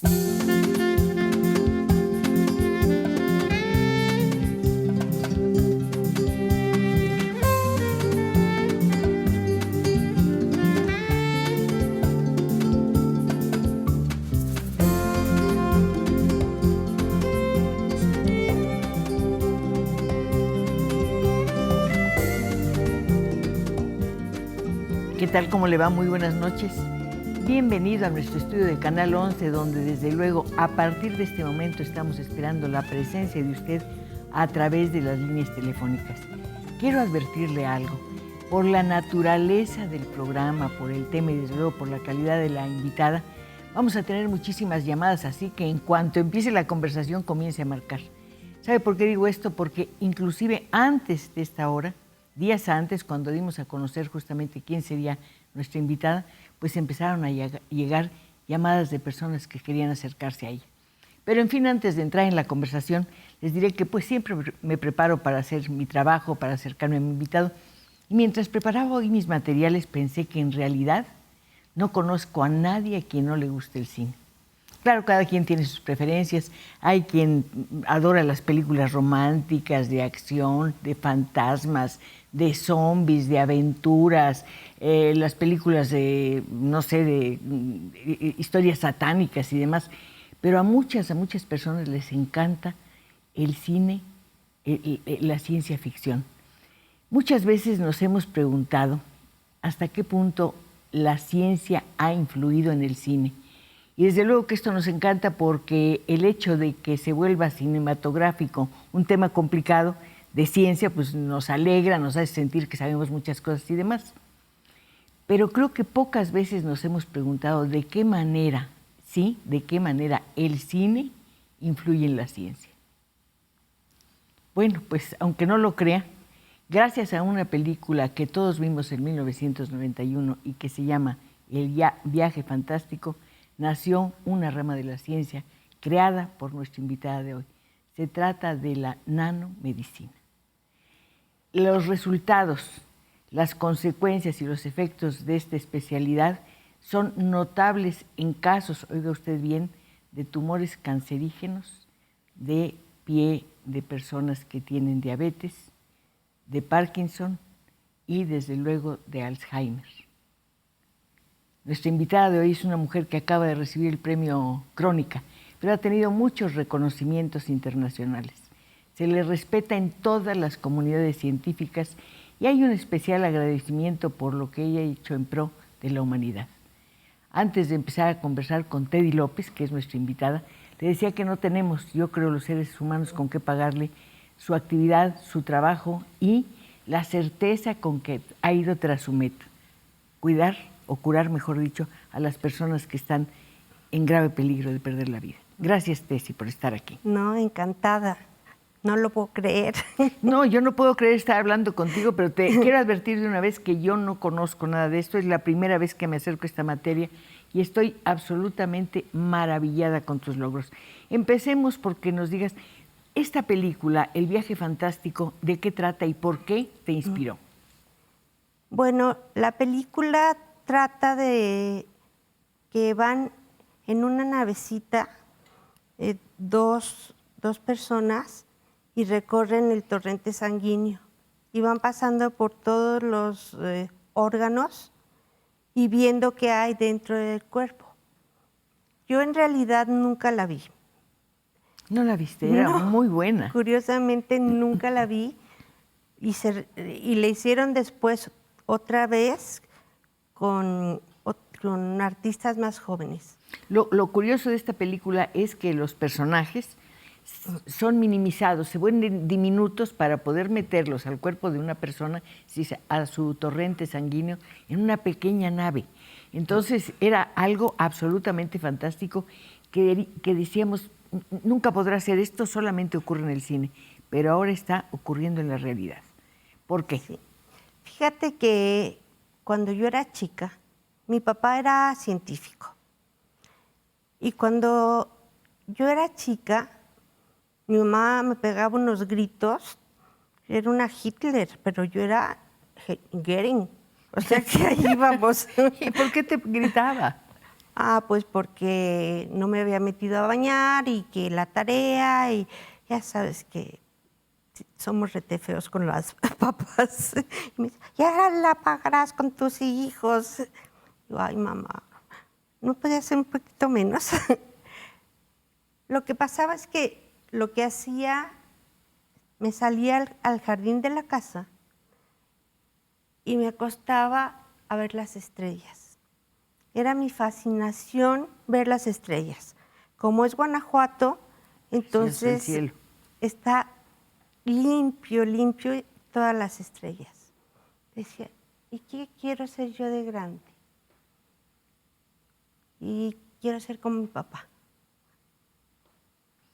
¿Qué tal? ¿Cómo le va? Muy buenas noches. Bienvenido a nuestro estudio de Canal 11, donde desde luego a partir de este momento estamos esperando la presencia de usted a través de las líneas telefónicas. Quiero advertirle algo. Por la naturaleza del programa, por el tema y desde luego por la calidad de la invitada, vamos a tener muchísimas llamadas, así que en cuanto empiece la conversación comience a marcar. ¿Sabe por qué digo esto? Porque inclusive antes de esta hora, días antes, cuando dimos a conocer justamente quién sería nuestra invitada, pues empezaron a llegar llamadas de personas que querían acercarse a ella. Pero en fin, antes de entrar en la conversación, les diré que pues siempre me preparo para hacer mi trabajo, para acercarme a mi invitado. Y mientras preparaba hoy mis materiales, pensé que en realidad no conozco a nadie a quien no le guste el cine. Claro, cada quien tiene sus preferencias. Hay quien adora las películas románticas, de acción, de fantasmas, de zombies, de aventuras, las películas de, no sé, de historias satánicas y demás. Pero a muchas personas les encanta el cine, la ciencia ficción. Muchas veces nos hemos preguntado hasta qué punto la ciencia ha influido en el cine. Y desde luego que esto nos encanta porque el hecho de que se vuelva cinematográfico un tema complicado de ciencia, pues nos alegra, nos hace sentir que sabemos muchas cosas y demás. Pero creo que pocas veces nos hemos preguntado de qué manera, sí, de qué manera el cine influye en la ciencia. Bueno, pues aunque no lo crea, gracias a una película que todos vimos en 1991 y que se llama El viaje fantástico, nació una rama de la ciencia creada por nuestra invitada de hoy. Se trata de la nanomedicina. Los resultados, las consecuencias y los efectos de esta especialidad son notables en casos, oiga usted bien, de tumores cancerígenos, de pie de personas que tienen diabetes, de Parkinson y desde luego de Alzheimer. Nuestra invitada de hoy es una mujer que acaba de recibir el premio Crónica, pero ha tenido muchos reconocimientos internacionales. Se le respeta en todas las comunidades científicas y hay un especial agradecimiento por lo que ella ha hecho en pro de la humanidad. Antes de empezar a conversar con Teddy López, que es nuestra invitada, le decía que no tenemos, yo creo, los seres humanos con qué pagarle su actividad, su trabajo y la certeza con que ha ido tras su meta, cuidar o curar, mejor dicho, a las personas que están en grave peligro de perder la vida. Gracias, Tessy, por estar aquí. No, encantada. No lo puedo creer. No, yo no puedo creer estar hablando contigo, pero te quiero advertir de una vez que yo no conozco nada de esto. Es la primera vez que me acerco a esta materia y estoy absolutamente maravillada con tus logros. Empecemos porque nos digas, esta película, El viaje fantástico, ¿de qué trata y por qué te inspiró? Bueno, la película trata de que van en una navecita dos personas y recorren el torrente sanguíneo y van pasando por todos los órganos y viendo qué hay dentro del cuerpo. Yo en realidad nunca la vi. ¿No la viste? Era muy buena. Curiosamente nunca la vi y le hicieron después otra vez con artistas más jóvenes. Lo curioso de esta película es que los personajes son minimizados, se vuelven diminutos para poder meterlos al cuerpo de una persona, a su torrente sanguíneo, en una pequeña nave. Entonces era algo absolutamente fantástico que decíamos, nunca podrá ser esto, solamente ocurre en el cine, pero ahora está ocurriendo en la realidad. ¿Por qué? Sí. Fíjate que cuando yo era chica, mi papá era científico. Y cuando yo era chica, mi mamá me pegaba unos gritos. Era una Hitler, pero yo era Goering. O sea que ahí íbamos. ¿Y por qué te gritaba? Pues porque no me había metido a bañar y que la tarea y ya sabes que somos rete feos con las papás. Y me dice, ya la pagarás con tus hijos. Digo, ay, mamá, ¿no podía ser un poquito menos? Lo que pasaba es que lo que hacía, me salía al jardín de la casa y me acostaba a ver las estrellas. Era mi fascinación ver las estrellas. Como es Guanajuato, entonces cielo. está limpio, limpio todas las estrellas. Decía, ¿y qué quiero ser yo de grande? Y quiero ser como mi papá.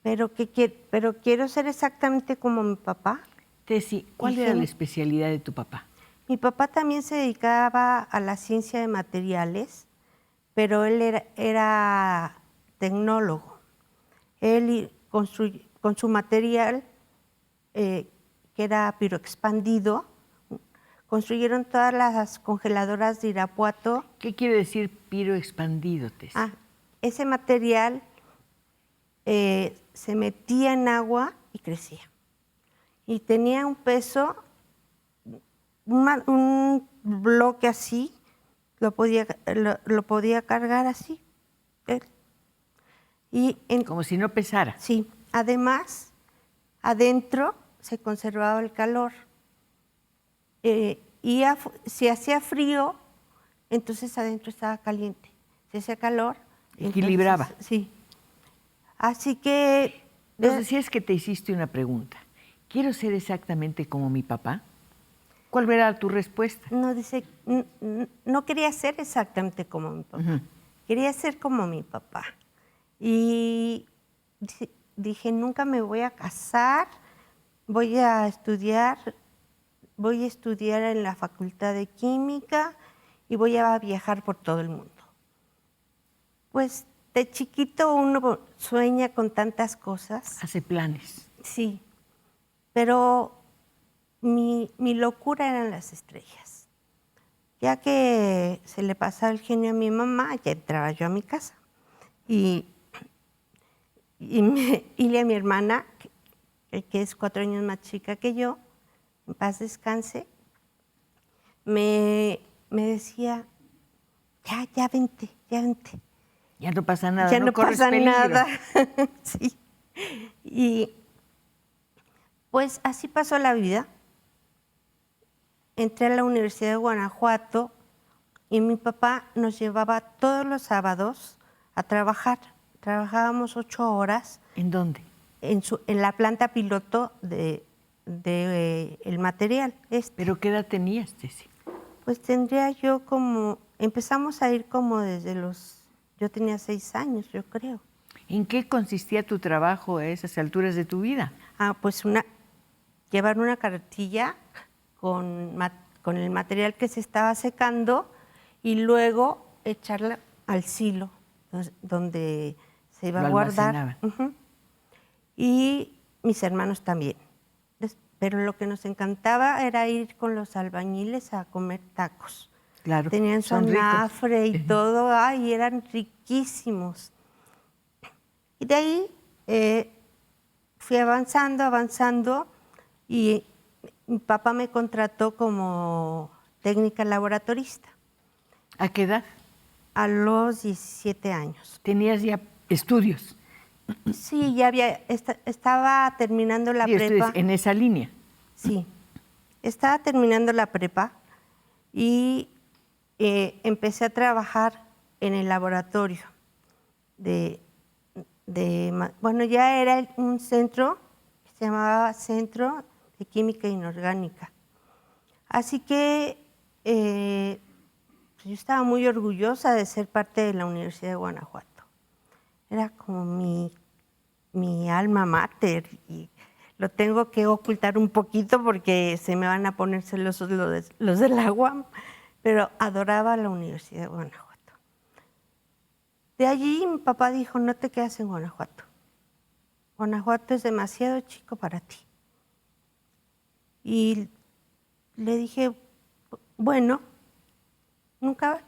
Pero quiero ser exactamente como mi papá. Tessy, ¿cuál era la especialidad de tu papá? Mi papá también se dedicaba a la ciencia de materiales, pero él era tecnólogo. Él con su material, que era piroexpandido, construyeron todas las congeladoras de Irapuato. ¿Qué quiere decir piro expandido, Tessy? Ese material se metía en agua y crecía. Y tenía un peso, un bloque así, lo podía cargar así. Como si no pesara. Sí, además, adentro se conservaba el calor. Si hacía frío, entonces adentro estaba caliente. Si hacía calor, equilibraba. Entonces, sí. Así que... Nos decías que te hiciste una pregunta. ¿Quiero ser exactamente como mi papá? ¿Cuál era tu respuesta? No quería ser exactamente como mi papá. Quería ser como mi papá. Y dije, nunca me voy a casar, voy a estudiar en la Facultad de Química y voy a viajar por todo el mundo. Pues de chiquito uno sueña con tantas cosas. Hace planes. Sí, pero mi locura eran las estrellas. Ya que se le pasaba el genio a mi mamá, ya entraba yo a mi casa. Y a mi hermana, que es 4 años más chica que yo, en paz descanse, me decía, ya vente, ya vente. Ya no pasa nada, Ya no pasa peligro. nada. Sí. Y pues así pasó la vida. Entré a la Universidad de Guanajuato y mi papá nos llevaba todos los sábados a trabajar. Trabajábamos 8 horas. ¿En dónde? En la planta piloto de el material. ¿Pero qué edad tenías, Tessy? Pues tendría yo empezamos a ir como yo tenía 6 años, yo creo. ¿En qué consistía tu trabajo a esas alturas de tu vida? Pues llevar una carretilla con el material que se estaba secando y luego echarla al silo donde se iba a guardar. Y mis hermanos también. Pero lo que nos encantaba era ir con los albañiles a comer tacos. Claro. Tenían su anafre y todo, y eran riquísimos. Y de ahí fui avanzando y mi papá me contrató como técnica laboratorista. ¿A qué edad? A los 17 años. ¿Tenías ya estudios? Sí, ya estaba terminando la prepa. ¿En esa línea? Sí, estaba terminando la prepa y empecé a trabajar en el laboratorio bueno, ya era un centro que se llamaba Centro de Química Inorgánica. Así que yo estaba muy orgullosa de ser parte de la Universidad de Guanajuato. Era como mi alma mater y lo tengo que ocultar un poquito porque se me van a poner celosos los del agua, pero adoraba la Universidad de Guanajuato. De allí mi papá dijo, no te quedas en Guanajuato. Guanajuato es demasiado chico para ti. Y le dije, bueno, nunca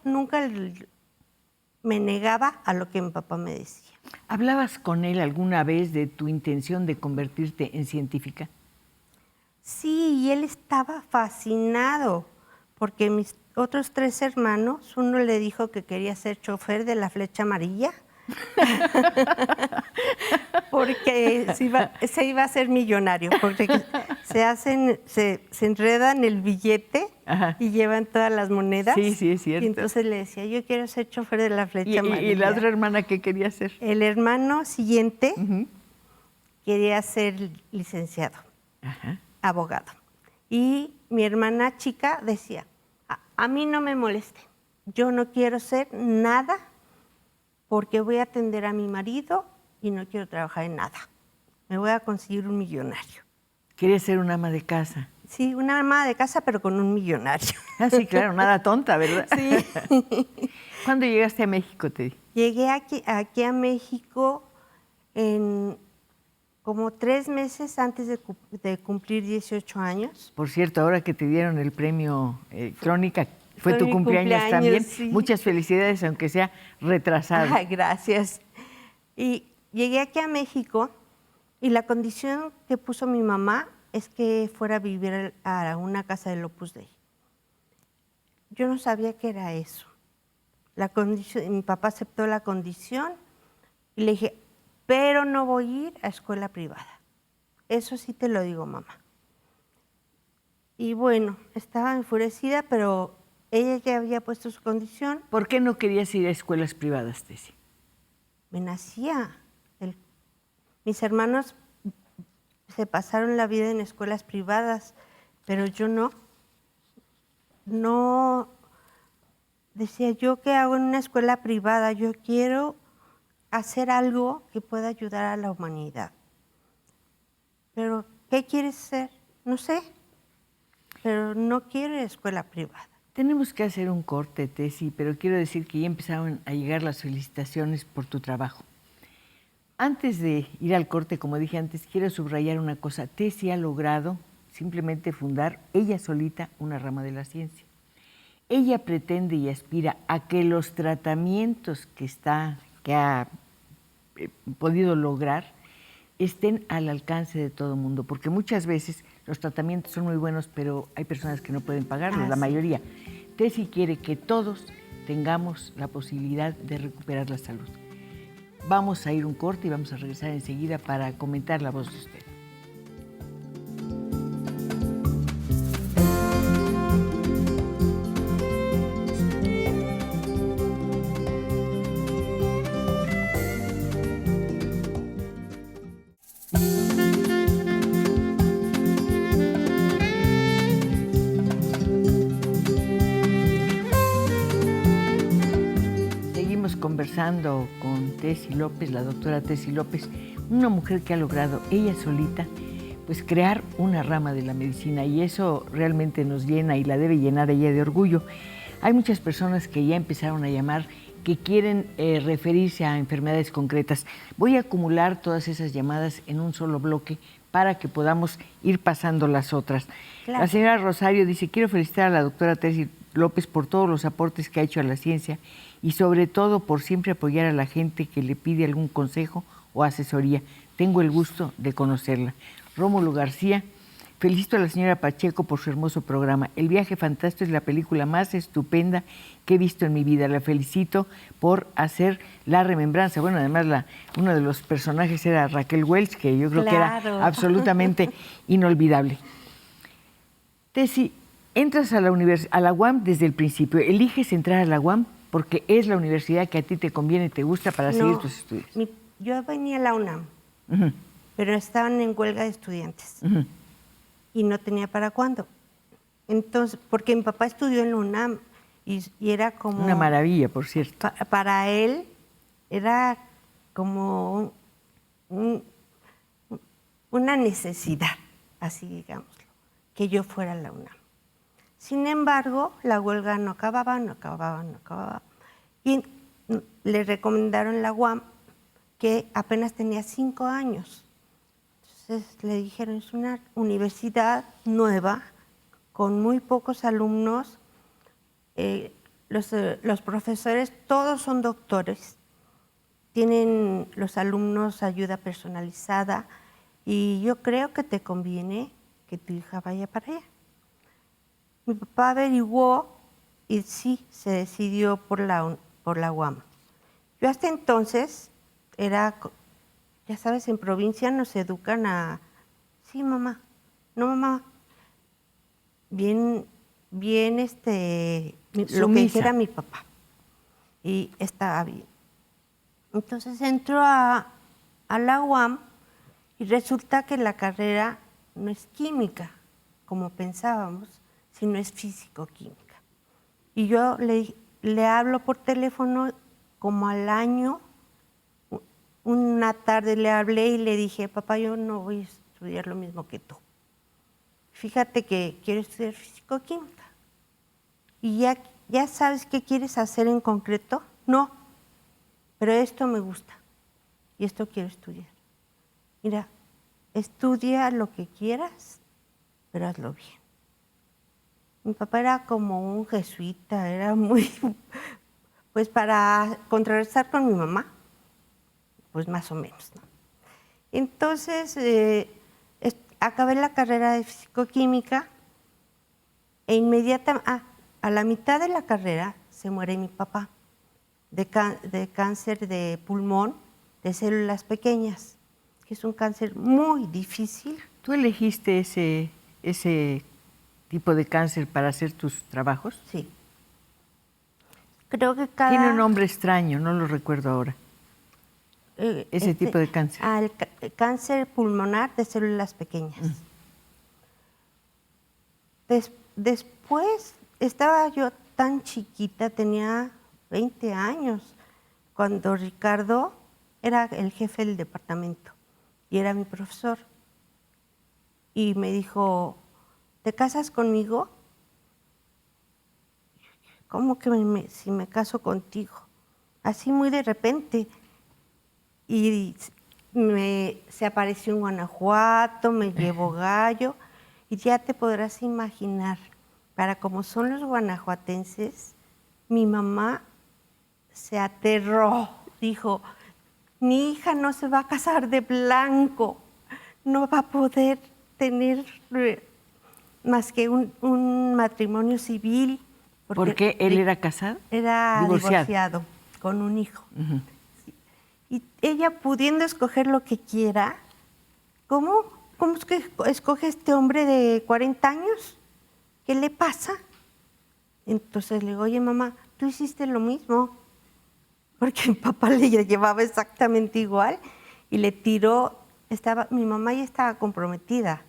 me negaba a lo que mi papá me decía. ¿Hablabas con él alguna vez de tu intención de convertirte en científica? Sí, y él estaba fascinado, porque mis otros 3 hermanos, uno le dijo que quería ser chofer de la Flecha Amarilla, porque se iba a ser millonario, porque se enredan el billete. Ajá. Y llevan todas las monedas. Sí, sí, es cierto. Y entonces le decía, yo quiero ser chofer de la Flecha Amarilla. ¿Y la otra hermana qué quería ser? El hermano siguiente quería ser licenciado, ajá, abogado. Y mi hermana chica decía, a mí no me moleste, yo no quiero ser nada porque voy a atender a mi marido y no quiero trabajar en nada. Me voy a conseguir un millonario. ¿Quería ser una ama de casa? Sí, una ama de casa, pero con un millonario. Ah, sí, claro, nada tonta, ¿verdad? Sí. ¿Cuándo llegaste a México, Teddy? Llegué aquí a México en como 3 meses antes de cumplir 18 años. Por cierto, ahora que te dieron el premio Crónica, fue tu cumpleaños también. Sí. Muchas felicidades, aunque sea retrasado. Ay, gracias. Y llegué aquí a México y la condición que puso mi mamá es que fuera a vivir a una casa del Opus Dei. Yo no sabía qué era eso. Mi papá aceptó la condición y le dije, pero no voy a ir a escuela privada. Eso sí te lo digo, mamá. Y bueno, estaba enfurecida, pero ella ya había puesto su condición. ¿Por qué no querías ir a escuelas privadas, Tessy? Me nacía. Mis hermanos se pasaron la vida en escuelas privadas, pero yo no. No, decía yo, ¿qué hago en una escuela privada? Yo quiero hacer algo que pueda ayudar a la humanidad. Pero, ¿qué quieres ser? No sé, pero no quiero escuela privada. Tenemos que hacer un corte, Tessy, pero quiero decir que ya empezaron a llegar las felicitaciones por tu trabajo. Antes de ir al corte, como dije antes, quiero subrayar una cosa. Tessy ha logrado simplemente fundar ella solita una rama de la ciencia. Ella pretende y aspira a que los tratamientos que ha podido lograr estén al alcance de todo el mundo, porque muchas veces los tratamientos son muy buenos, pero hay personas que no pueden pagarlos, la mayoría. Tessy quiere que todos tengamos la posibilidad de recuperar la salud. Vamos a ir un corte y vamos a regresar enseguida para comentar la voz de usted. Conversando con Tessy López, la doctora Tessy López, una mujer que ha logrado ella solita pues crear una rama de la medicina, y eso realmente nos llena y la debe llenar ella de orgullo. Hay muchas personas que ya empezaron a llamar, que quieren referirse a enfermedades concretas. Voy a acumular todas esas llamadas en un solo bloque para que podamos ir pasando las otras. Claro. La señora Rosario dice, quiero felicitar a la doctora Tessy López por todos los aportes que ha hecho a la ciencia y sobre todo por siempre apoyar a la gente que le pide algún consejo o asesoría. Tengo el gusto de conocerla. Rómulo García, felicito a la señora Pacheco por su hermoso programa. El viaje fantástico es la película más estupenda que he visto en mi vida. La felicito por hacer la remembranza. Bueno, además uno de los personajes era Raquel Welch, que yo creo que era absolutamente inolvidable. Tessy, entras a la UAM desde el principio. ¿Eliges entrar a la UAM porque es la universidad que a ti te conviene y te gusta para seguir tus estudios? Yo venía a la UNAM, pero estaban en huelga de estudiantes y no tenía para cuándo. Entonces, porque mi papá estudió en la UNAM y era como... Una maravilla, por cierto. Para él era como una necesidad, así digámoslo, que yo fuera a la UNAM. Sin embargo, la huelga no acababa. Y le recomendaron la UAM, que apenas tenía 5 años. Entonces le dijeron, es una universidad nueva, con muy pocos alumnos. los profesores, todos son doctores, tienen los alumnos ayuda personalizada y yo creo que te conviene que tu hija vaya para allá. Mi papá averiguó y sí, se decidió por la UAM. Yo hasta entonces era, ya sabes, en provincia nos educan a, sí, mamá, no, mamá, bien, lo que dijera mi papá. Y estaba bien. Entonces entró a la UAM y resulta que la carrera no es química, como pensábamos, sino es físico-química. Y yo le hablo por teléfono como al año. Una tarde le hablé y le dije, papá, yo no voy a estudiar lo mismo que tú. Fíjate que quiero estudiar físico-química. ¿Y ya sabes qué quieres hacer en concreto? No, pero esto me gusta y esto quiero estudiar. Mira, estudia lo que quieras, pero hazlo bien. Mi papá era como un jesuita, era muy, pues para contrarrestar con mi mamá, pues más o menos, ¿no? Entonces, acabé la carrera de físico-química e inmediatamente, a la mitad de la carrera se muere mi papá de cáncer de pulmón, de células pequeñas, que es un cáncer muy difícil. ¿Tú elegiste ese tipo de cáncer para hacer tus trabajos? Sí. Creo que Tiene un nombre extraño, no lo recuerdo ahora. Ese tipo de cáncer. El cáncer pulmonar de células pequeñas. Después estaba yo tan chiquita, tenía 20 años, cuando Ricardo era el jefe del departamento y era mi profesor. Y me dijo, ¿te casas conmigo? ¿Cómo que si me caso contigo? Así muy de repente. Y se apareció en Guanajuato, me llevó gallo, y ya te podrás imaginar, para como son los guanajuatenses, mi mamá se aterró, dijo, mi hija no se va a casar de blanco, no va a poder tener más que un matrimonio civil. ¿Por qué él era casado? Era divorciado con un hijo. Uh-huh. Y ella pudiendo escoger lo que quiera, ¿cómo es que escoge este hombre de 40 años? ¿Qué le pasa? Entonces le digo, oye mamá, tú hiciste lo mismo, porque mi papá le llevaba exactamente igual y le tiró, mi mamá ya estaba comprometida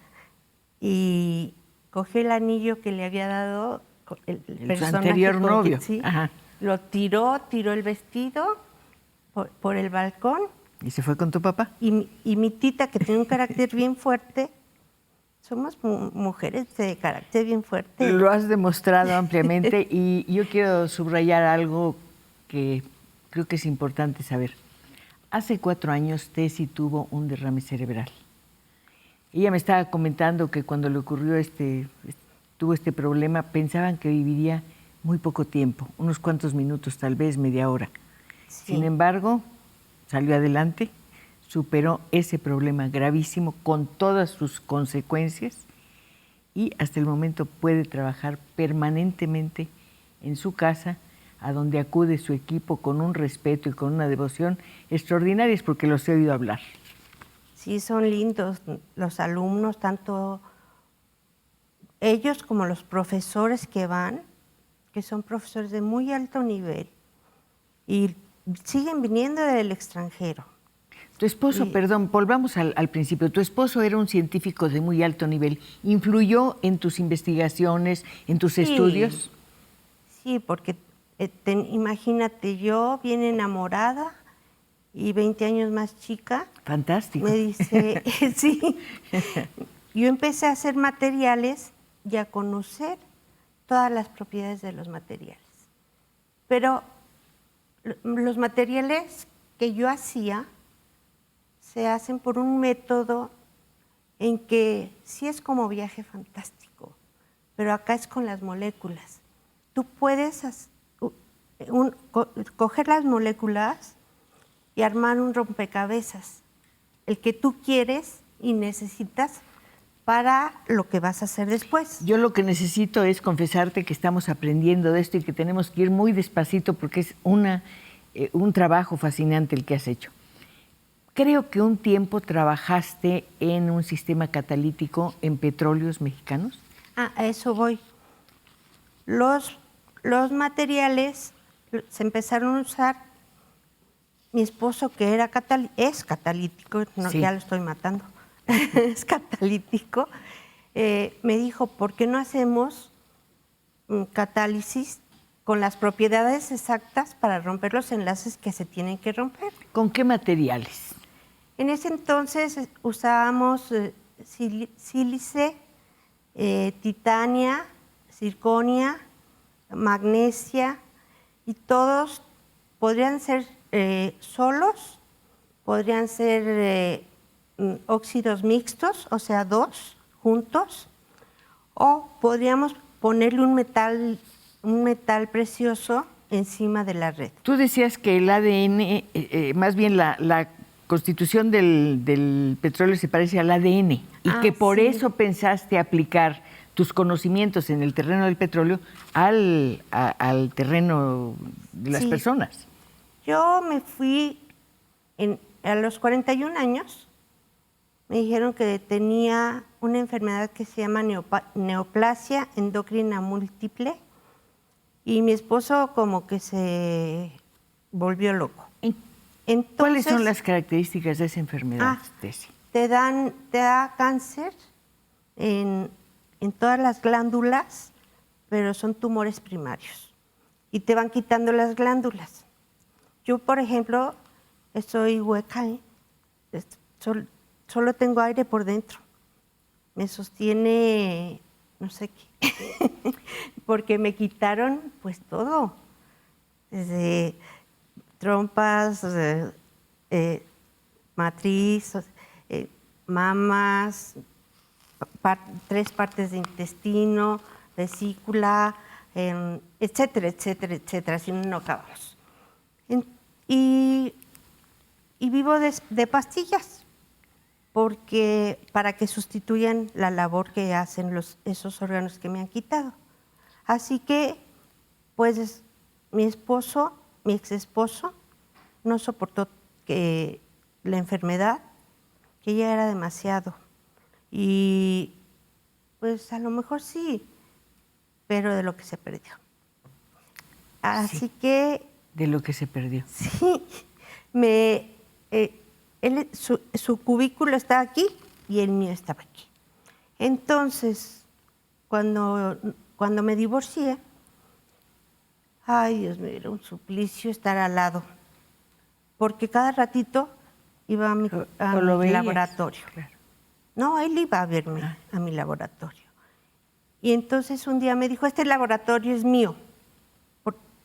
y cogió el anillo que le había dado el personaje anterior novio. Sí, ajá. Lo tiró el vestido por el balcón. ¿Y se fue con tu papá? Y mi tita, que tiene un carácter bien fuerte, somos mujeres de carácter bien fuerte. Lo has demostrado ampliamente y yo quiero subrayar algo que creo que es importante saber. Hace 4 años Tessy tuvo un derrame cerebral. Ella me estaba comentando que cuando le ocurrió tuvo este problema, pensaban que viviría muy poco tiempo, unos cuantos minutos, tal vez media hora. Sí. Sin embargo, salió adelante, superó ese problema gravísimo con todas sus consecuencias y hasta el momento puede trabajar permanentemente en su casa, a donde acude su equipo con un respeto y con una devoción extraordinarias, porque los he oído hablar. Sí, son lindos los alumnos, tanto ellos como los profesores que van, que son profesores de muy alto nivel y siguen viniendo del extranjero. Tu esposo, perdón, volvamos al principio. Tu esposo era un científico de muy alto nivel. ¿Influyó en tus investigaciones, en tus estudios? Sí, porque imagínate, yo bien enamorada y 20 años más chica. Fantástico. Me dice, sí. Yo empecé a hacer materiales y a conocer todas las propiedades de los materiales. Pero los materiales que yo hacía se hacen por un método en que sí es como viaje fantástico, pero acá es con las moléculas. Tú puedes coger las moléculas y armar un rompecabezas, el que tú quieres y necesitas para lo que vas a hacer después. Yo lo que necesito es confesarte que estamos aprendiendo de esto y que tenemos que ir muy despacito porque es un trabajo fascinante el que has hecho. Creo que un tiempo trabajaste en un sistema catalítico en Petróleos Mexicanos. A eso voy. Los materiales se empezaron a usar. Mi esposo, que es catalítico, no, Sí. ya lo estoy matando, es catalítico, me dijo, ¿por qué no hacemos catálisis con las propiedades exactas para romper los enlaces que se tienen que romper? ¿Con qué materiales? En ese entonces usábamos sílice, titania, circonia, magnesia, y todos podrían ser solos, podrían ser óxidos mixtos, o sea, dos juntos, o podríamos ponerle un metal precioso encima de la red. Tú decías que el ADN, más bien la constitución del petróleo se parece al ADN y que por sí. eso pensaste aplicar tus conocimientos en el terreno del petróleo al terreno de las Sí. personas. Yo me fui a los 41 años, me dijeron que tenía una enfermedad que se llama neoplasia endocrina múltiple, y mi esposo como que se volvió loco. Entonces, ¿Cuáles son las características de esa enfermedad, Tessy? Te da cáncer en todas las glándulas, pero son tumores primarios y te van quitando las glándulas. Yo, por ejemplo, estoy hueca, solo tengo aire por dentro. Me sostiene no sé qué, porque me quitaron pues todo, desde trompas, matriz, mamas, 3 partes de intestino, vesícula, etcétera, etcétera, etcétera, si no acabamos. Y vivo de pastillas, porque para que sustituyan la labor que hacen esos órganos que me han quitado. Así que, pues, mi ex esposo, no soportó la enfermedad, que ya era demasiado. Y pues a lo mejor sí, pero de lo que se perdió. Así Sí, que... de lo que se perdió. Sí, su cubículo está aquí y el mío estaba aquí. Entonces, cuando me divorcié, ay, Dios mío, era un suplicio estar al lado, porque cada ratito iba a mi laboratorio. Claro. No, él iba a verme a mi laboratorio. Y entonces un día me dijo, este laboratorio es mío,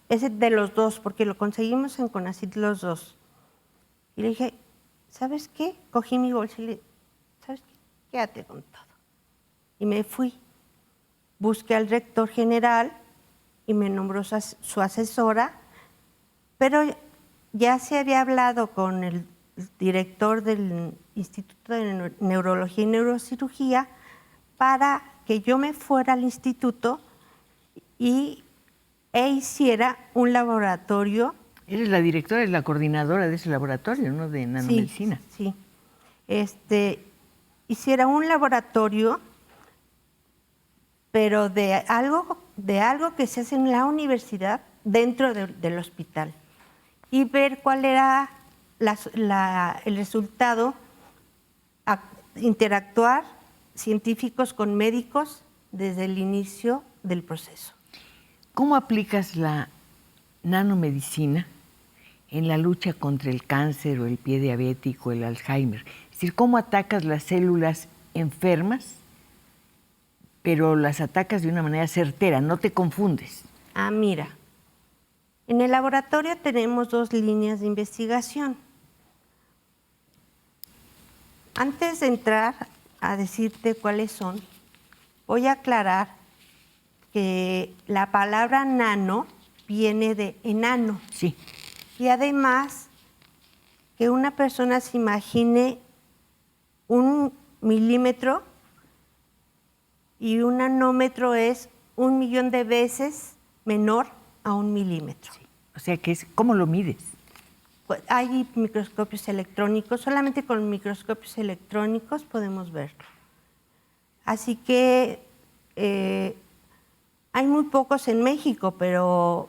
es de los dos, porque lo conseguimos en CONACYT los dos. Y le dije, ¿sabes qué? Cogí mi bolsa y le dije, ¿sabes qué? Quédate con todo. Y me fui. Busqué al rector general y me nombró su asesora, pero ya se había hablado con el director del Instituto de Neurología y Neurocirugía para que yo me fuera al instituto e hiciera un laboratorio. Eres la directora, eres la coordinadora de ese laboratorio, ¿no? De nanomedicina. Sí. Hiciera un laboratorio, pero de algo que se hace en la universidad dentro del hospital, y ver cuál era el resultado, interactuar científicos con médicos desde el inicio del proceso. ¿Cómo aplicas la nanomedicina en la lucha contra el cáncer o el pie diabético, el Alzheimer? Es decir, ¿cómo atacas las células enfermas, pero las atacas de una manera certera, no te confundes? Mira, en el laboratorio tenemos 2 líneas de investigación. Antes de entrar a decirte cuáles son, voy a aclarar que la palabra nano viene de enano. Sí. Y además, que una persona se imagine 1 milímetro y un nanómetro es 1.000.000 de veces menor a 1 milímetro. Sí. O sea, que es, ¿cómo lo mides? Pues hay microscopios electrónicos, solamente con microscopios electrónicos podemos verlo. Así que hay muy pocos en México, pero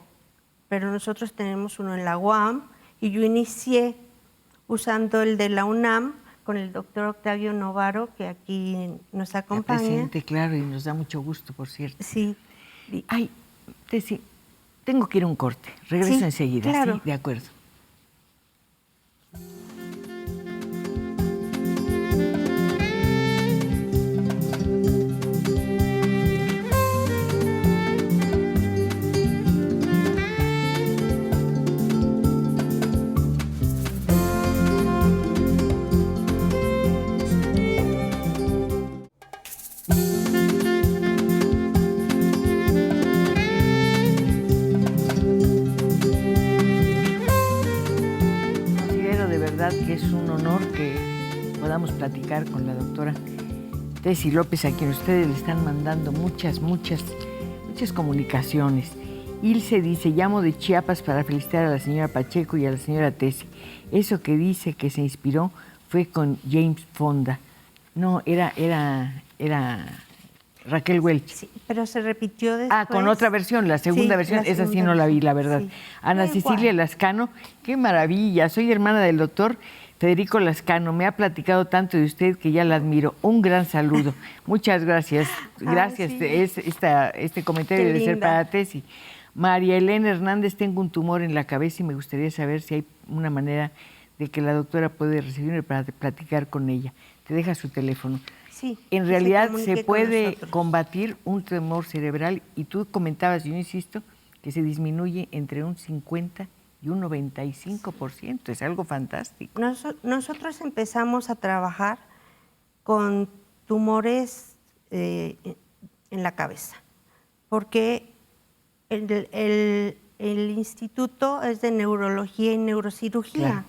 nosotros tenemos uno en la UAM y yo inicié usando el de la UNAM con el doctor Octavio Novaro, que aquí nos acompaña. Está presente, claro, y nos da mucho gusto, por cierto. Sí. Ay, Tessy, tengo que ir a un corte. Regreso Sí, enseguida. claro. Sí, de acuerdo. Considero de verdad que es un honor que podamos platicar con la doctora Tessy López, a quien ustedes le están mandando muchas comunicaciones. Ilse dice, llamo de Chiapas para felicitar a la señora Pacheco y a la señora Tessy. Eso que dice que se inspiró fue con James Fonda. No, era Raquel Welch. Sí, pero se repitió después. Con otra versión, la segunda versión, esa sí no la vi, la verdad. Sí. Ana Cecilia Lascano, qué maravilla, soy hermana del doctor Federico Lascano, me ha platicado tanto de usted que ya la admiro. Un gran saludo. Muchas gracias. Gracias, sí. este comentario Qué debe ser linda. para Tessy. María Elena Hernández, tengo un tumor en la cabeza y me gustaría saber si hay una manera de que la doctora puede recibirme para platicar con ella. Te deja su teléfono. Sí, En que realidad comunique se con puede nosotros. combatir un tumor cerebral y tú comentabas, y yo insisto, que se disminuye entre un 50 y un 95%. Es algo fantástico. Nosotros empezamos a trabajar con tumores en la cabeza, porque el instituto es de neurología y neurocirugía. Claro.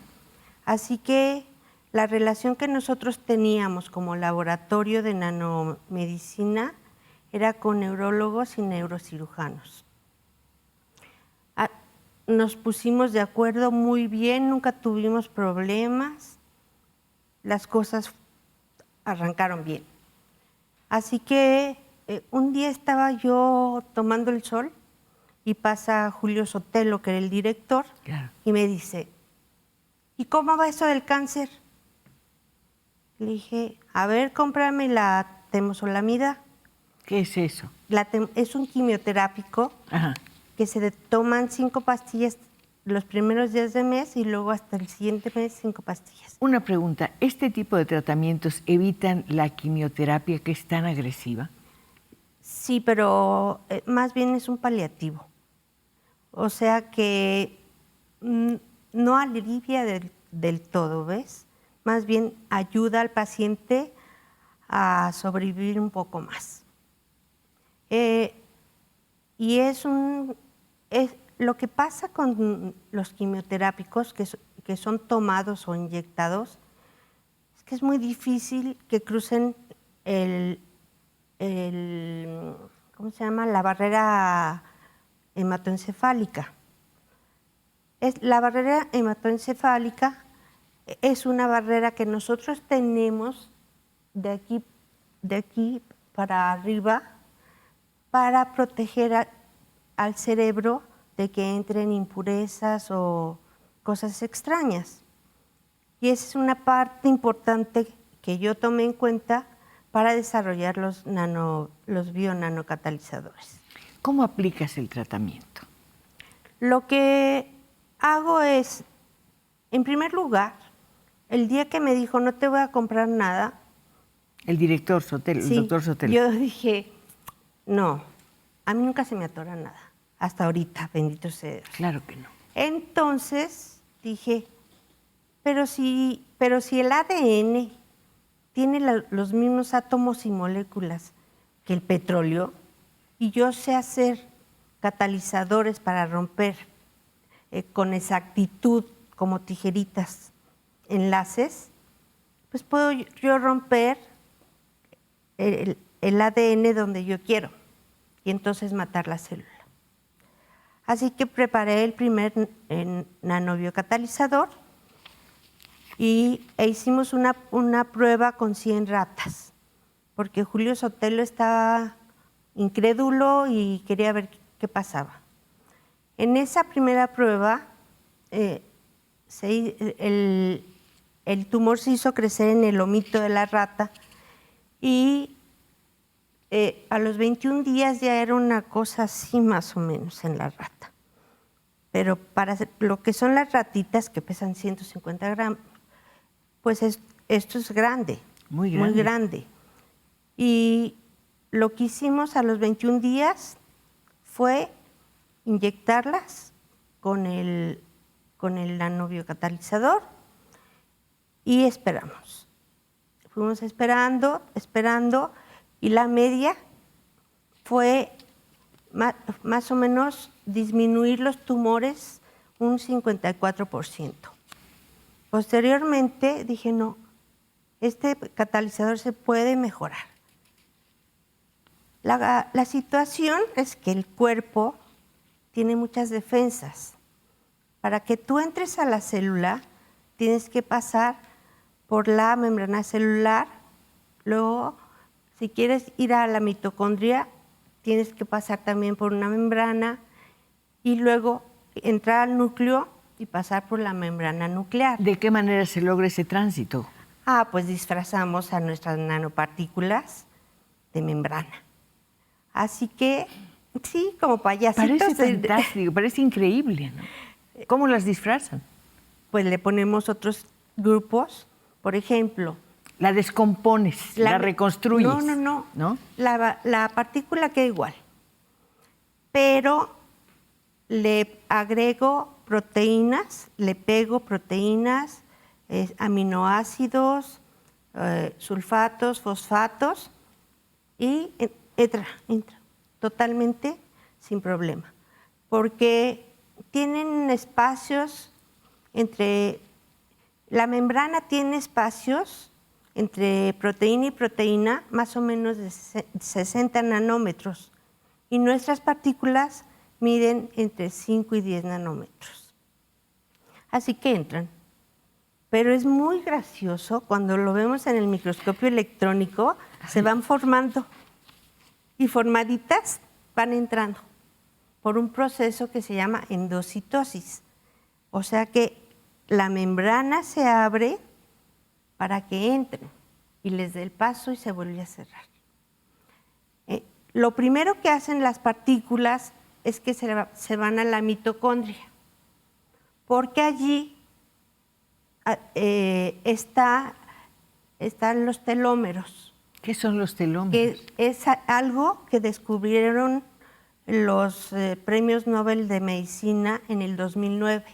Así que la relación que nosotros teníamos como laboratorio de nanomedicina era con neurólogos y neurocirujanos. Nos pusimos de acuerdo muy bien, nunca tuvimos problemas, las cosas arrancaron bien. Así que un día estaba yo tomando el sol y pasa Julio Sotelo, que era el director, Claro. y me dice, ¿y cómo va eso del cáncer? Le dije, a ver, cómprame la temozolomida. ¿Qué es eso? Es un quimioterápico Ajá. que se toman 5 pastillas los primeros días de mes y luego hasta el siguiente mes 5 pastillas. Una pregunta, ¿este tipo de tratamientos evitan la quimioterapia que es tan agresiva? Sí, pero más bien es un paliativo. O sea que no alivia del todo, ¿ves? Más bien ayuda al paciente a sobrevivir un poco más. Y lo que pasa con los quimioterápicos que son tomados o inyectados es que es muy difícil que crucen ¿cómo se llama? La barrera hematoencefálica. La barrera hematoencefálica es una barrera que nosotros tenemos de aquí para arriba para proteger al cerebro de que entren impurezas o cosas extrañas. Y esa es una parte importante que yo tomé en cuenta para desarrollar los bionanocatalizadores. ¿Cómo aplicas el tratamiento? Lo que hago es, en primer lugar, el día que me dijo no te voy a comprar nada, El director Sotelo, sí, el doctor Sotelo. yo dije, no, a mí nunca se me atora nada, hasta ahorita, bendito sea Dios. Claro que no. Entonces dije, pero si el ADN tiene los mismos átomos y moléculas que el petróleo, y yo sé hacer catalizadores para romper con exactitud, como tijeritas, enlaces, pues puedo yo romper el ADN donde yo quiero y entonces matar la célula. Así que preparé el primer nanobiocatalizador e hicimos una prueba con 100 ratas, porque Julio Sotelo estaba incrédulo y quería ver qué pasaba. En esa primera prueba, el tumor se hizo crecer en el lomito de la rata y a los 21 días ya era una cosa así más o menos en la rata. Pero para lo que son las ratitas que pesan 150 gramos, pues esto es grande, muy grande. Muy grande. Y lo que hicimos a los 21 días fue inyectarlas con el nanobiocatalizador y esperamos. Fuimos esperando, y la media fue más o menos disminuir los tumores un 54%. Posteriormente dije, no, este catalizador se puede mejorar. La situación es que el cuerpo tiene muchas defensas. Para que tú entres a la célula, tienes que pasar por la membrana celular. Luego, si quieres ir a la mitocondria, tienes que pasar también por una membrana y luego entrar al núcleo y pasar por la membrana nuclear. ¿De qué manera se logra ese tránsito? Pues disfrazamos a nuestras nanopartículas de membrana. Así que, sí, como payasitos. Parece fantástico, parece increíble, ¿no? ¿Cómo las disfrazan? Pues le ponemos otros grupos, por ejemplo. La descompones, la reconstruyes. No. La partícula queda igual, pero le agrego proteínas, le pego proteínas, aminoácidos, sulfatos, fosfatos y entra totalmente sin problema, porque tienen espacios la membrana tiene espacios entre proteína y proteína más o menos de 60 nanómetros y nuestras partículas miden entre 5 y 10 nanómetros. Así que entran. Pero es muy gracioso cuando lo vemos en el microscopio electrónico, se van formando y formaditas van entrando por un proceso que se llama endocitosis. O sea que la membrana se abre para que entren y les dé el paso y se vuelve a cerrar. Lo primero que hacen las partículas es que se van a la mitocondria, porque allí están los telómeros. ¿Qué son los telómeros? Que es algo que descubrieron los premios Nobel de Medicina en el 2009.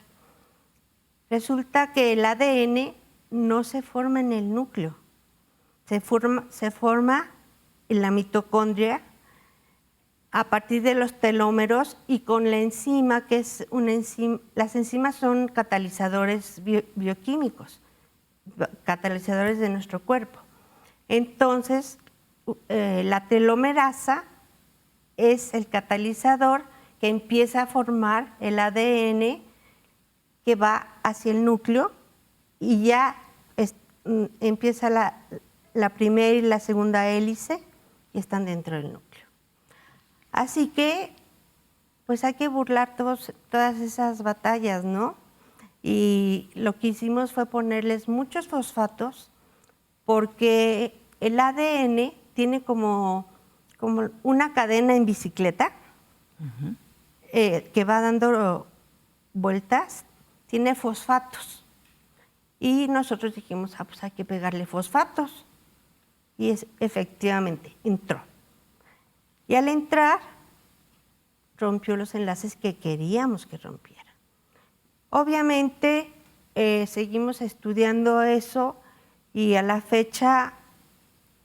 Resulta que el ADN no se forma en el núcleo, se forma en la mitocondria a partir de los telómeros y con la enzima, que es una enzima. Las enzimas son catalizadores bioquímicos, catalizadores de nuestro cuerpo. Entonces, la telomerasa es el catalizador que empieza a formar el ADN que va hacia el núcleo y ya empieza la primera y la segunda hélice y están dentro del núcleo. Así que, pues hay que burlar todas esas batallas, ¿no? Y lo que hicimos fue ponerles muchos fosfatos porque el ADN tiene como una cadena en bicicleta que va dando vueltas, tiene fosfatos. Y nosotros dijimos, pues hay que pegarle fosfatos. Y efectivamente entró. Y al entrar, rompió los enlaces que queríamos que rompiera. Obviamente, seguimos estudiando eso y a la fecha,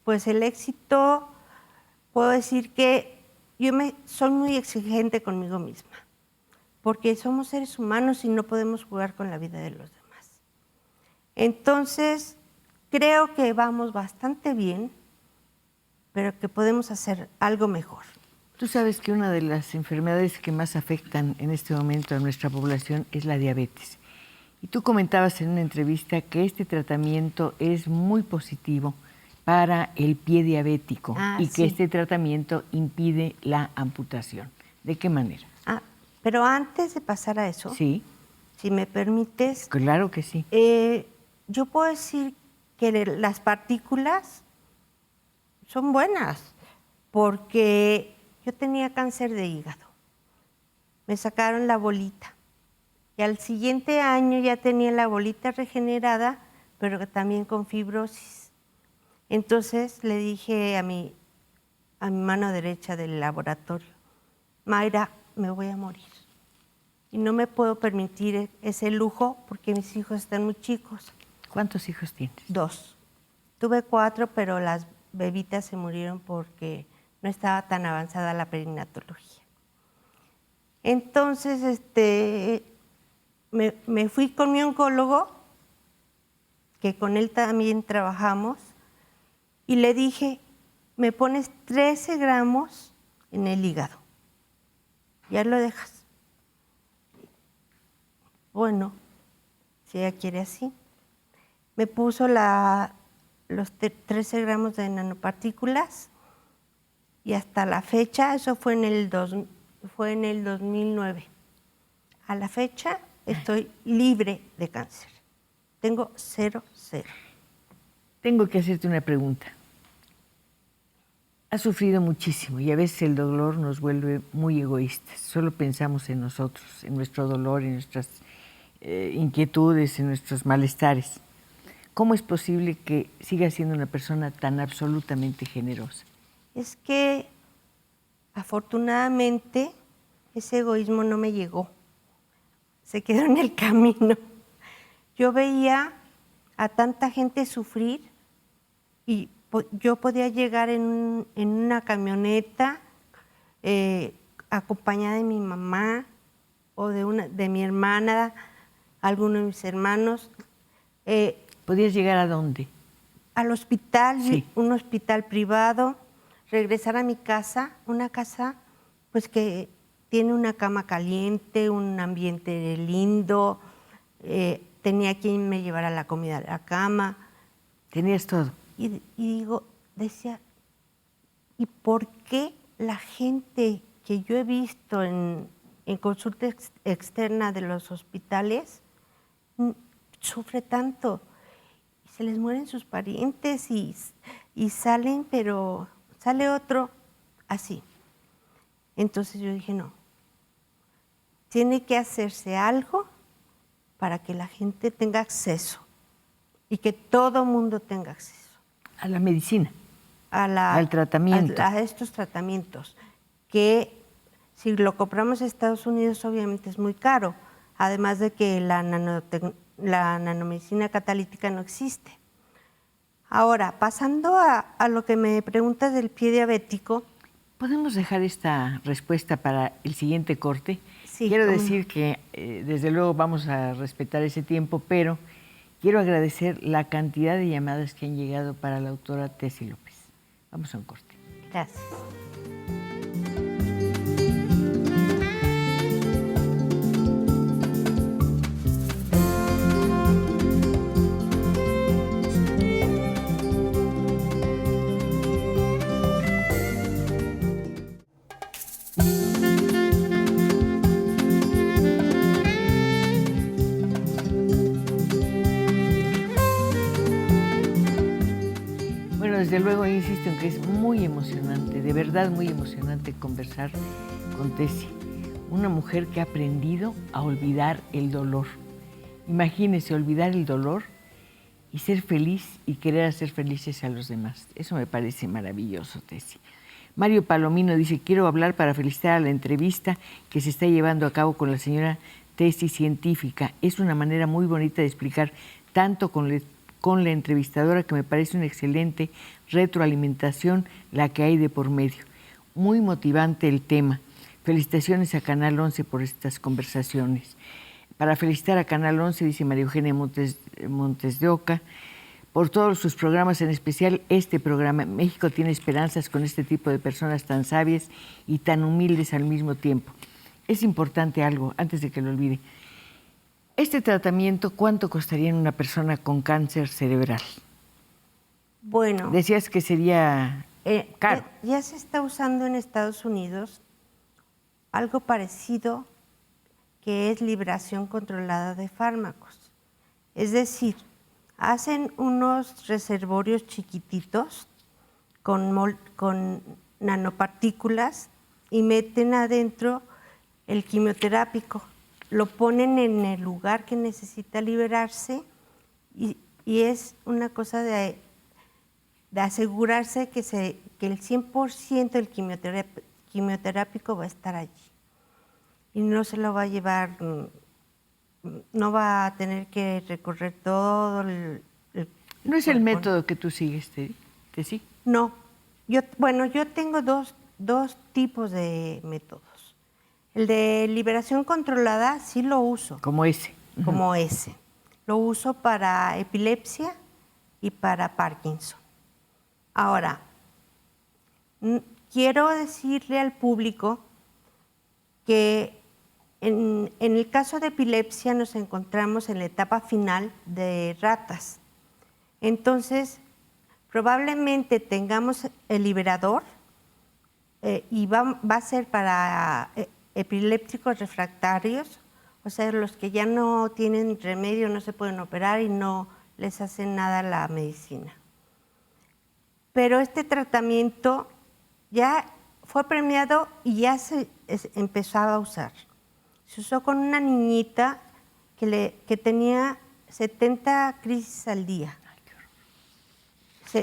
pues el éxito, puedo decir que soy muy exigente conmigo misma, porque somos seres humanos y no podemos jugar con la vida de los demás. Entonces, creo que vamos bastante bien, pero que podemos hacer algo mejor. Tú sabes que una de las enfermedades que más afectan en este momento a nuestra población es la diabetes. Y tú comentabas en una entrevista que este tratamiento es muy positivo para el pie diabético y que este tratamiento impide la amputación. ¿De qué manera? Pero antes de pasar a eso, sí, si me permites. Claro que sí. Yo puedo decir que las partículas son buenas, porque yo tenía cáncer de hígado. Me sacaron la bolita. Y al siguiente año ya tenía la bolita regenerada, pero también con fibrosis. Entonces le dije a mi mano derecha del laboratorio, Mayra, me voy a morir. Y no me puedo permitir ese lujo porque mis hijos están muy chicos. ¿Cuántos hijos tienes? 2. Tuve 4, pero las bebitas se murieron porque no estaba tan avanzada la perinatología. Entonces, me fui con mi oncólogo, que con él también trabajamos, y le dije, me pones 13 gramos en el hígado. Ya lo dejas. Bueno, si ella quiere así. Me puso los 13 gramos de nanopartículas y hasta la fecha, eso fue en el 2009. A la fecha estoy libre de cáncer. Tengo 0. Tengo que hacerte una pregunta. Has sufrido muchísimo y a veces el dolor nos vuelve muy egoístas. Solo pensamos en nosotros, en nuestro dolor, en nuestras inquietudes, en nuestros malestares. ¿Cómo es posible que sigas siendo una persona tan absolutamente generosa? Es que afortunadamente ese egoísmo no me llegó. Se quedó en el camino. Yo veía a tanta gente sufrir y yo podía llegar en una camioneta acompañada de mi mamá o de mi hermana, alguno de mis hermanos. ¿Podías llegar a dónde? Al hospital, sí. Un hospital privado, regresar a mi casa, una casa pues que tiene una cama caliente, un ambiente lindo, tenía quien me llevara la comida a la cama. Tenías todo. Y decía, ¿y por qué la gente que yo he visto en consulta externa de los hospitales sufre tanto? Se les mueren sus parientes y salen, pero sale otro así. Entonces yo dije, no, tiene que hacerse algo para que la gente tenga acceso y que todo mundo tenga acceso. A la medicina, al tratamiento. A estos tratamientos, que si lo compramos en Estados Unidos obviamente es muy caro, además de que la nanomedicina catalítica no existe. Ahora, pasando a lo que me preguntas del pie diabético. ¿Podemos dejar esta respuesta para el siguiente corte? Sí, quiero decir que desde luego vamos a respetar ese tiempo, pero quiero agradecer la cantidad de llamadas que han llegado para la doctora Tessy López. Vamos a un corte. Gracias. Desde luego, insisto en que es muy emocionante, de verdad muy emocionante conversar con Tessy, una mujer que ha aprendido a olvidar el dolor. Imagínese olvidar el dolor y ser feliz y querer hacer felices a los demás. Eso me parece maravilloso, Tessy. Mario Palomino dice, quiero hablar para felicitar a la entrevista que se está llevando a cabo con la señora Tessy científica. Es una manera muy bonita de explicar tanto con la entrevistadora, que me parece una excelente retroalimentación la que hay de por medio. muy motivante el tema. Felicitaciones a Canal 11 por estas conversaciones. Para felicitar a Canal 11, dice María Eugenia Montes de Oca, por todos sus programas, en especial este programa. México tiene esperanzas con este tipo de personas tan sabias y tan humildes al mismo tiempo. Es importante algo, antes de que lo olvide. Este tratamiento, ¿cuánto costaría en una persona con cáncer cerebral? Bueno, decías que sería caro. Ya se está usando en Estados Unidos algo parecido, que es liberación controlada de fármacos. Es decir, hacen unos reservorios chiquititos con nanopartículas y meten adentro el quimioterápico. Lo ponen en el lugar que necesita liberarse y es una cosa de asegurarse que el 100% del quimioterápico va a estar allí. Y no se lo va a llevar, no va a tener que recorrer todo el ¿No es el método que tú sigues, sí? No. Yo tengo dos tipos de métodos. El de liberación controlada sí lo uso. Como ese. Como ese. Lo uso para epilepsia y para Parkinson. Ahora, quiero decirle al público que en el caso de epilepsia nos encontramos en la etapa final de ratas. Entonces, probablemente tengamos el liberador y va a ser para epilépticos refractarios, o sea, los que ya no tienen remedio, no se pueden operar y no les hace nada la medicina. Pero este tratamiento ya fue premiado y ya se empezaba a usar. Se usó con una niñita que tenía 70 crisis al día.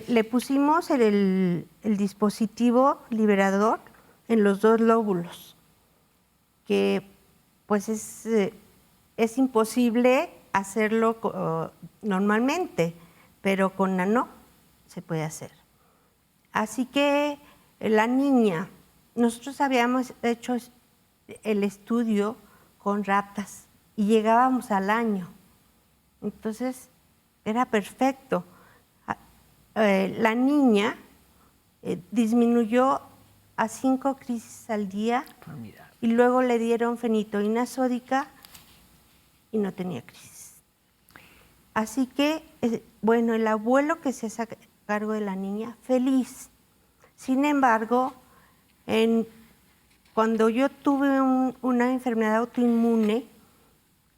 Le pusimos el dispositivo liberador en los 2 lóbulos, que pues es imposible hacerlo normalmente, pero con nano se puede hacer. Así que la niña, nosotros habíamos hecho el estudio con ratas y llegábamos al año. Entonces, era perfecto. La niña disminuyó a 5 crisis al día. Formidable. Y luego le dieron fenitoína sódica y no tenía crisis. Así que, bueno, el abuelo que se hace cargo de la niña, feliz. Sin embargo, cuando yo tuve una enfermedad autoinmune,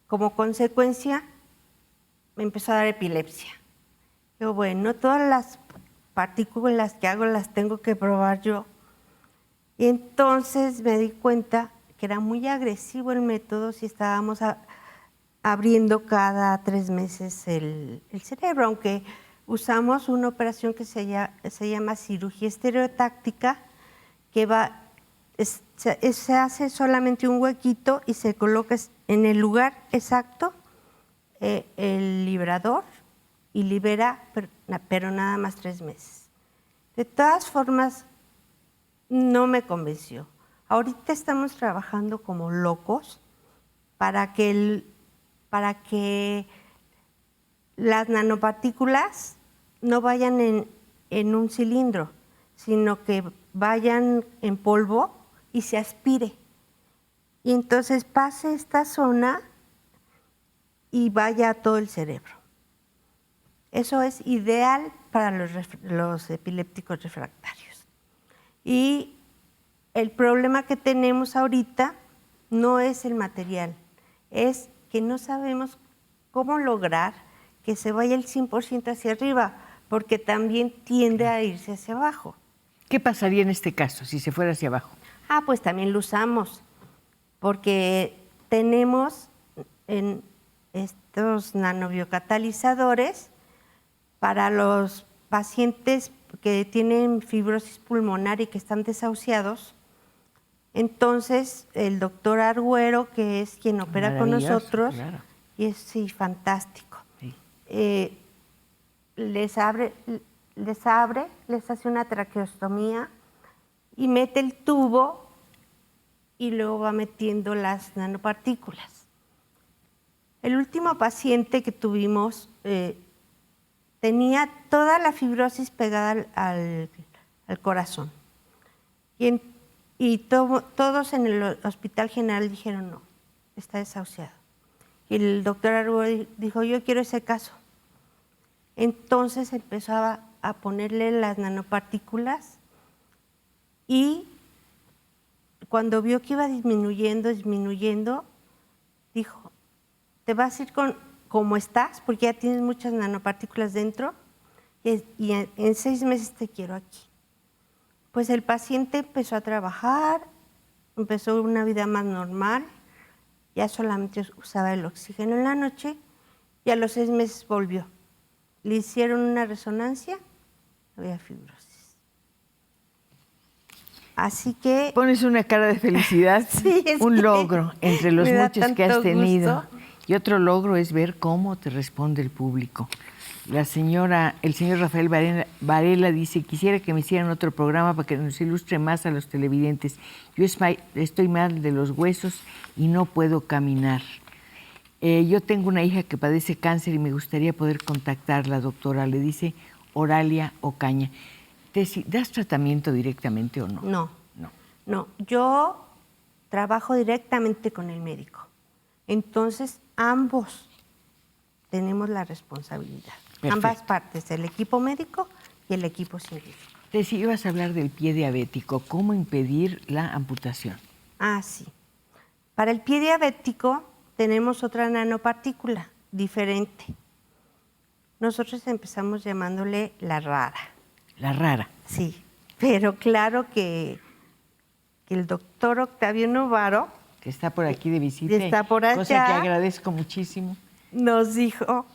como consecuencia, me empezó a dar epilepsia. Yo, bueno, todas las partículas que hago las tengo que probar yo. Y entonces me di cuenta que era muy agresivo el método si estábamos abriendo cada 3 meses el cerebro, aunque usamos una operación que se llama cirugía estereotáctica, que se hace solamente un huequito y se coloca en el lugar exacto el liberador y libera, pero nada más 3 meses. De todas formas, no me convenció. Ahorita estamos trabajando como locos para que las nanopartículas no vayan en un cilindro, sino que vayan en polvo y se aspire. Y entonces pase esta zona y vaya a todo el cerebro. Eso es ideal para los epilépticos refractarios. Y el problema que tenemos ahorita no es el material, es que no sabemos cómo lograr que se vaya el 100% hacia arriba, porque también tiende a irse hacia abajo. ¿Qué pasaría en este caso si se fuera hacia abajo? Pues también lo usamos, porque tenemos en estos nanobiocatalizadores para los pacientes que tienen fibrosis pulmonar y que están desahuciados. Entonces, el doctor Arguero, que es quien opera con nosotros, claro. y es fantástico. Sí. Les hace una traqueostomía y mete el tubo y luego va metiendo las nanopartículas. El último paciente que tuvimos tenía toda la fibrosis pegada al corazón. Y todos en el Hospital General dijeron, no, está desahuciado. Y el doctor Arboe dijo, yo quiero ese caso. Entonces empezó a ponerle las nanopartículas y cuando vio que iba disminuyendo, dijo, te vas a ir como estás, porque ya tienes muchas nanopartículas dentro, y en 6 meses te quiero aquí. Pues el paciente empezó a trabajar, empezó una vida más normal, ya solamente usaba el oxígeno en la noche, y a los 6 meses volvió. Le hicieron una resonancia, había fibrosis. Así que... Pones una cara de felicidad, sí, un logro entre los muchos que has tenido. Gusto. Y otro logro es ver cómo te responde el público. El señor Rafael Varela dice, quisiera que me hicieran otro programa para que nos ilustre más a los televidentes. Yo estoy mal de los huesos y no puedo caminar. Yo tengo una hija que padece cáncer y me gustaría poder contactarla, doctora. Le dice Oralia Ocaña. ¿Das tratamiento directamente o no? No, yo trabajo directamente con el médico. Entonces, ambos tenemos la responsabilidad. Perfecto. Ambas partes, el equipo médico y el equipo científico. Tessy, ibas a hablar del pie diabético. ¿Cómo impedir la amputación? Ah, sí. Para el pie diabético tenemos otra nanopartícula diferente. Nosotros empezamos llamándole la rara. La rara. Sí, pero claro que el doctor Octavio Novaro, que está por aquí de visita, está por allá, cosa que agradezco muchísimo, nos dijo,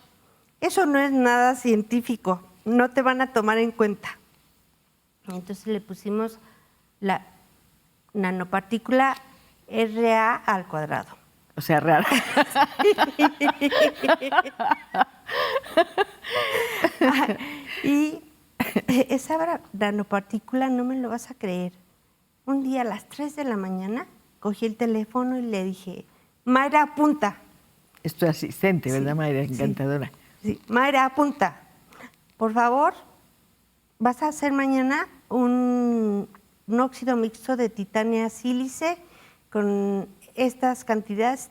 eso no es nada científico, no te van a tomar en cuenta. Entonces le pusimos la nanopartícula RA al cuadrado. O sea, rara. Y esa nanopartícula, no me lo vas a creer. Un día a las 3 de la mañana cogí el teléfono y le dije, Mayra, apunta. Es tu asistente, ¿verdad, Sí, Mayra? Encantadora. Sí. Mayra, apunta. Por favor, vas a hacer mañana un óxido mixto de titania sílice con estas cantidades.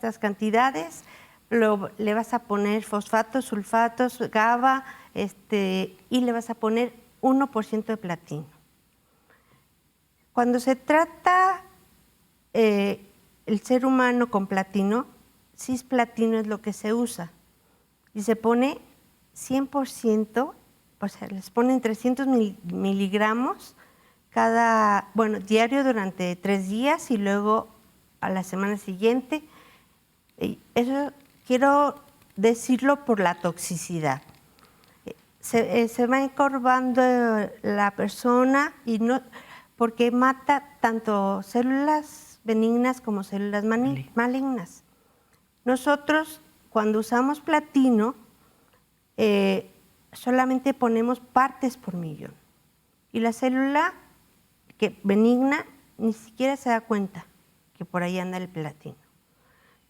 Le vas a poner fosfatos, sulfatos, GABA, y le vas a poner 1% de platino. Cuando se trata el ser humano con platino, cisplatino es lo que se usa. Y se pone 100%, o sea, les ponen 300 miligramos diario durante 3 días y luego a la semana siguiente. Eso quiero decirlo por la toxicidad. Se va encorvando la persona y no, porque mata tanto células benignas como células malignas. Nosotros, cuando usamos platino, solamente ponemos partes por millón. Y la célula benigna ni siquiera se da cuenta que por ahí anda el platino.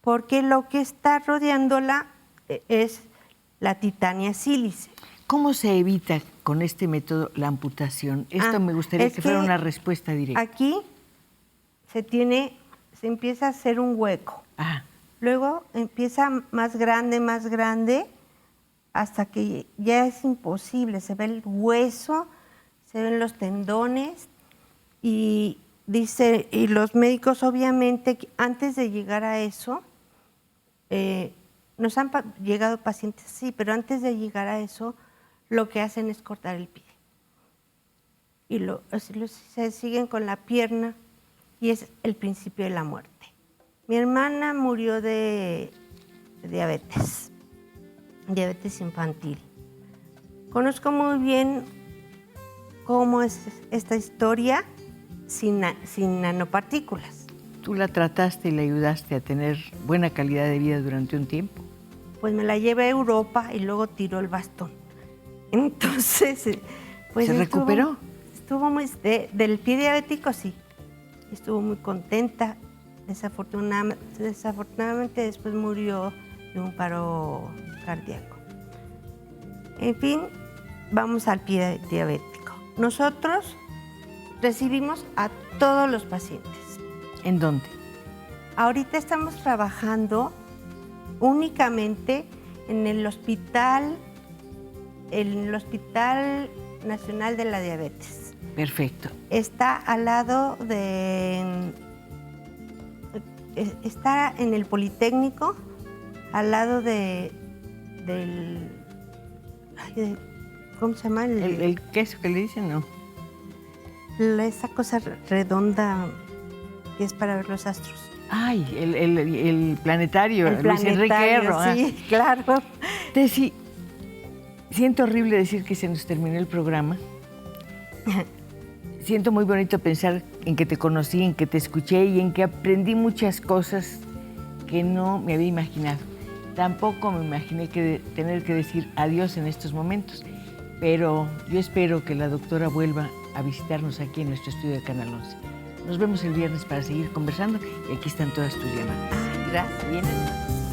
Porque lo que está rodeándola es la titania sílice. ¿Cómo se evita con este método la amputación? Esto me gustaría que fuera una respuesta directa. Aquí se empieza a hacer un hueco. Ah. Luego empieza más grande, hasta que ya es imposible. Se ve el hueso, se ven los tendones y los médicos obviamente antes de llegar a eso, nos han llegado pacientes así, pero antes de llegar a eso, lo que hacen es cortar el pie. Y se siguen con la pierna y es el principio de la muerte. Mi hermana murió de diabetes infantil. Conozco muy bien cómo es esta historia sin nanopartículas. ¿Tú la trataste y la ayudaste a tener buena calidad de vida durante un tiempo? Pues me la llevé a Europa y luego tiró el bastón. Entonces, pues ¿Se recuperó? estuvo muy... del pie diabético, sí. Estuvo muy contenta. Desafortunadamente después murió de un paro cardíaco. En fin, vamos al pie diabético. Nosotros recibimos a todos los pacientes. ¿En dónde? Ahorita estamos trabajando únicamente en el Hospital Nacional de la Diabetes. Perfecto. Está al lado está en el Politécnico, al lado del... ¿Cómo se llama? ¿El queso que le dicen? No. Esa cosa redonda que es para ver los astros. Ay, el planetario, El Luis Enrique planetario, Erro. sí, claro. Tessy, siento horrible decir que se nos terminó el programa. Siento muy bonito pensar en que te conocí, en que te escuché y en que aprendí muchas cosas que no me había imaginado. Tampoco me imaginé tener que decir adiós en estos momentos, pero yo espero que la doctora vuelva a visitarnos aquí en nuestro estudio de Canal 11. Nos vemos el viernes para seguir conversando y aquí están todas tus llamadas. Gracias. Bien.